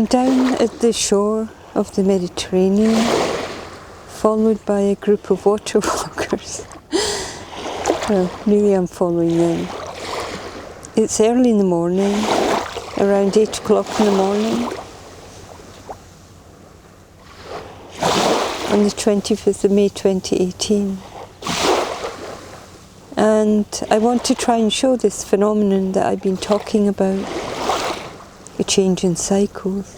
I'm down at the shore of the Mediterranean, followed by a group of water walkers. Well, really I'm following them. It's early in the morning, around 8 o'clock in the morning, on the 25th of May 2018. And I want to try and show this phenomenon that I've been talking about, a change in cycles.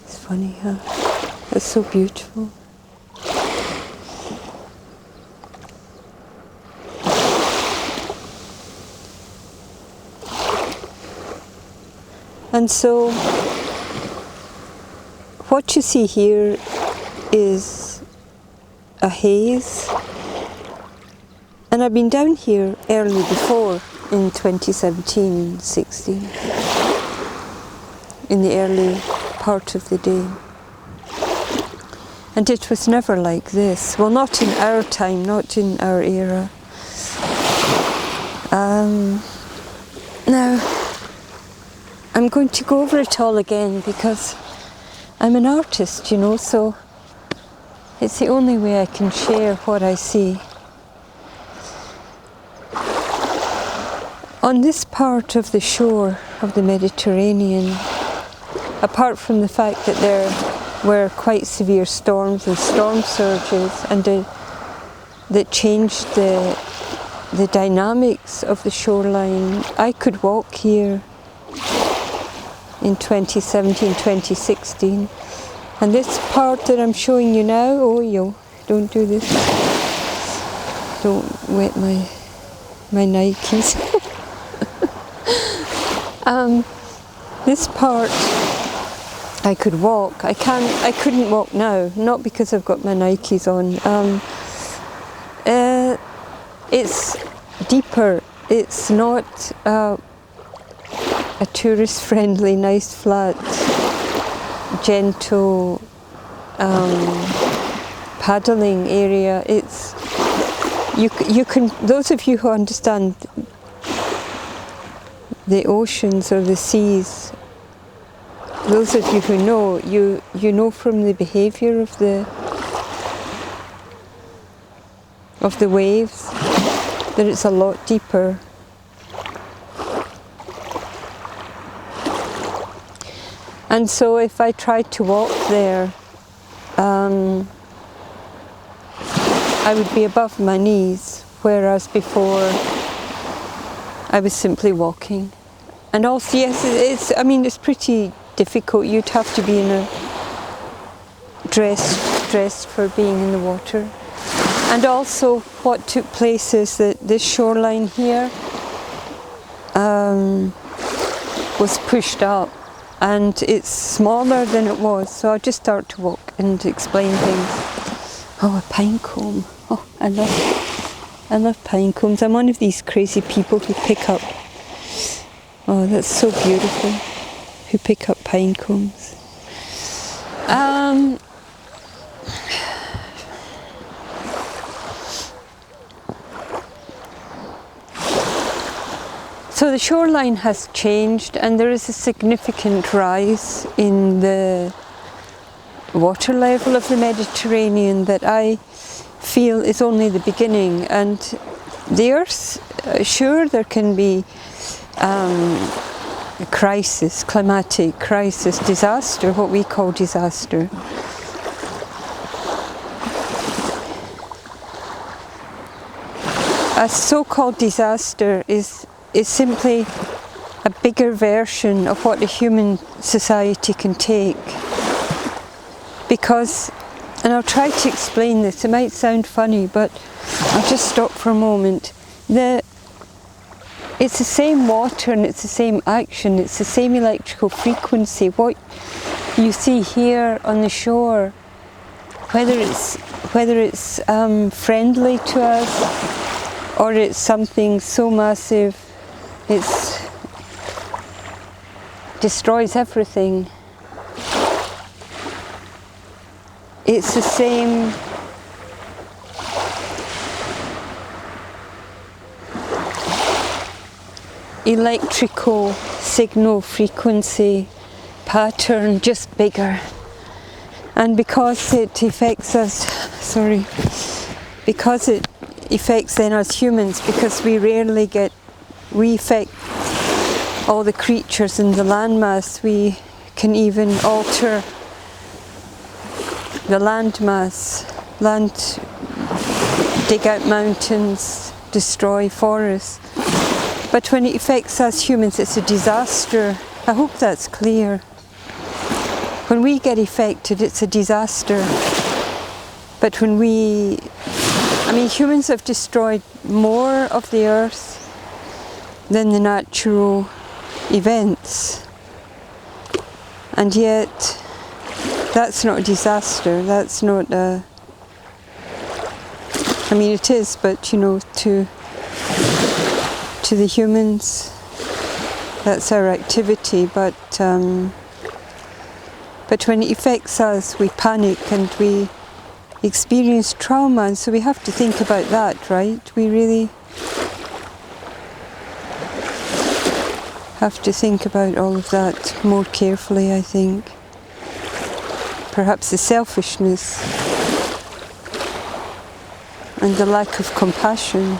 It's funny, huh? It's so beautiful. And so, what you see here is a haze. And I've been down here early before, in 2017, 16, in the early part of the day. And it was never like this. Well, not in our time, not in our era. Now, I'm going to go over it all again because I'm an artist, you know, so it's the only way I can share what I see. On this part of the shore of the Mediterranean, apart from the fact that there were quite severe storms and storm surges and that changed the dynamics of the shoreline, I could walk here in 2017, 2016. And this part that I'm showing you now, oh yo, don't do this. Don't wet my Nikes. This part I could walk. I couldn't walk now, not because I've got my Nikes on. It's deeper. It's not a tourist-friendly, nice, flat, gentle paddling area. It's you can. Those of you who understand the oceans or the seas, those of you who know, you know from the behaviour of the waves that it's a lot deeper. And so if I tried to walk there, I would be above my knees, whereas before I was simply walking. And also, yes, it's pretty difficult. You'd have to be dressed for being in the water. And also what took place is that this shoreline here was pushed up and it's smaller than it was. So I'll just start to walk and explain things. Oh, a pine cone. Oh, I love pine cones. I'm one of these crazy people who pick up, oh that's so beautiful, who pick up pine cones. So the shoreline has changed and there is a significant rise in the water level of the Mediterranean that I feel is only the beginning. And the Earth, sure there can be a crisis, climatic crisis, disaster, what we call disaster. A so-called disaster is simply a bigger version of what a human society can take. Because, and I'll try to explain this, it might sound funny, but I'll just stop for a moment. It's the same water and it's the same action, it's the same electrical frequency. What you see here on the shore, whether it's friendly to us or it's something so massive, it destroys everything. It's the same electrical signal frequency pattern, just bigger. And because it affects us, because it affects then us humans, because we affect all the creatures in the landmass, we can even alter the landmass, dig out mountains, destroy forests. But when it affects us humans, it's a disaster. I hope that's clear. When we get affected, it's a disaster. But when humans have destroyed more of the earth than the natural events. And yet, that's not a disaster. That's not a... it is, but to the humans, that's our activity. But when it affects us, we panic and we experience trauma, and so we have to think about that, right? We really have to think about all of that more carefully, I think. Perhaps the selfishness and the lack of compassion.